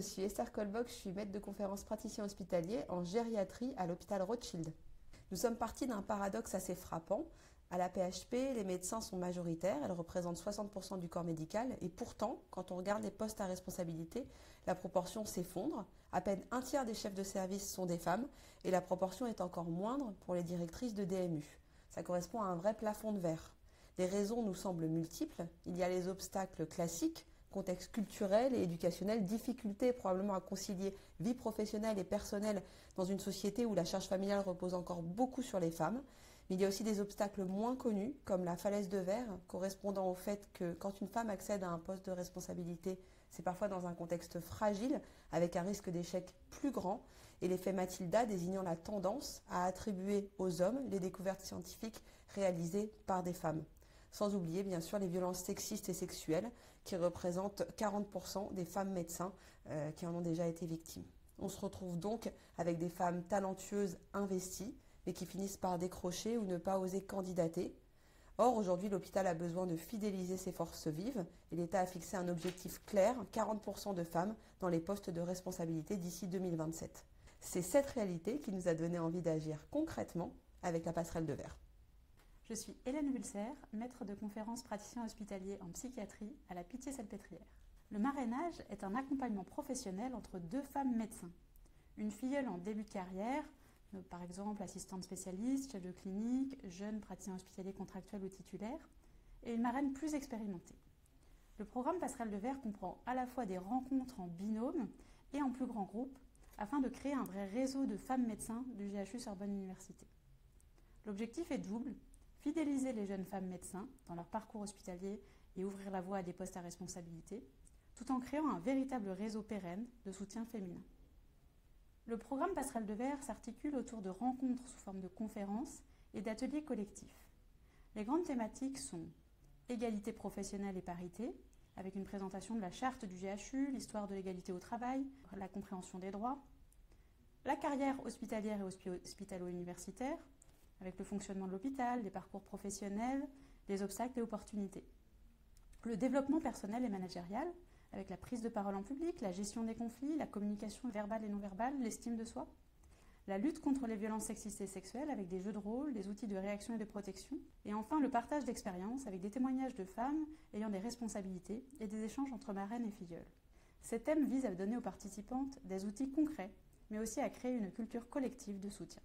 Je suis Esther Colbock, je suis maître de conférence praticien hospitalier en gériatrie à l'hôpital Rothschild. Nous sommes partis d'un paradoxe assez frappant. À la PHP, les médecins sont majoritaires, elles représentent 60% du corps médical et pourtant, quand on regarde les postes à responsabilité, la proportion s'effondre. À peine un tiers des chefs de service sont des femmes et la proportion est encore moindre pour les directrices de DMU. Ça correspond à un vrai plafond de verre. Les raisons nous semblent multiples. Il y a les obstacles classiques, contexte culturel et éducationnel, difficulté probablement à concilier vie professionnelle et personnelle dans une société où la charge familiale repose encore beaucoup sur les femmes. Mais il y a aussi des obstacles moins connus, comme la falaise de verre, correspondant au fait que quand une femme accède à un poste de responsabilité, c'est parfois dans un contexte fragile, avec un risque d'échec plus grand, et l'effet Mathilda désignant la tendance à attribuer aux hommes les découvertes scientifiques réalisées par des femmes. Sans oublier bien sûr les violences sexistes et sexuelles qui représentent 40% des femmes médecins qui en ont déjà été victimes. On se retrouve donc avec des femmes talentueuses, investies, mais qui finissent par décrocher ou ne pas oser candidater. Or, aujourd'hui, l'hôpital a besoin de fidéliser ses forces vives et l'État a fixé un objectif clair, 40% de femmes dans les postes de responsabilité d'ici 2027. C'est cette réalité qui nous a donné envie d'agir concrètement avec la passerelle de verre. Je suis Hélène Wulser, maître de conférence praticien hospitalier en psychiatrie à la Pitié-Salpêtrière. Le marrainage est un accompagnement professionnel entre deux femmes médecins. Une filleule en début de carrière, par exemple assistante spécialiste, chef de clinique, jeune praticien hospitalier contractuel ou titulaire, et une marraine plus expérimentée. Le programme Passerelle de verre comprend à la fois des rencontres en binôme et en plus grand groupe, afin de créer un vrai réseau de femmes médecins du GHU Sorbonne Université. L'objectif est double: fidéliser les jeunes femmes médecins dans leur parcours hospitalier et ouvrir la voie à des postes à responsabilité, tout en créant un véritable réseau pérenne de soutien féminin. Le programme Passerelle de verre s'articule autour de rencontres sous forme de conférences et d'ateliers collectifs. Les grandes thématiques sont égalité professionnelle et parité, avec une présentation de la charte du GHU, l'histoire de l'égalité au travail, la compréhension des droits, la carrière hospitalière et hospitalo-universitaire, avec le fonctionnement de l'hôpital, les parcours professionnels, les obstacles et opportunités. Le développement personnel et managérial, avec la prise de parole en public, la gestion des conflits, la communication verbale et non verbale, l'estime de soi. La lutte contre les violences sexistes et sexuelles, avec des jeux de rôle, des outils de réaction et de protection. Et enfin, le partage d'expériences, avec des témoignages de femmes ayant des responsabilités et des échanges entre marraines et filleules. Ces thèmes visent à donner aux participantes des outils concrets, mais aussi à créer une culture collective de soutien.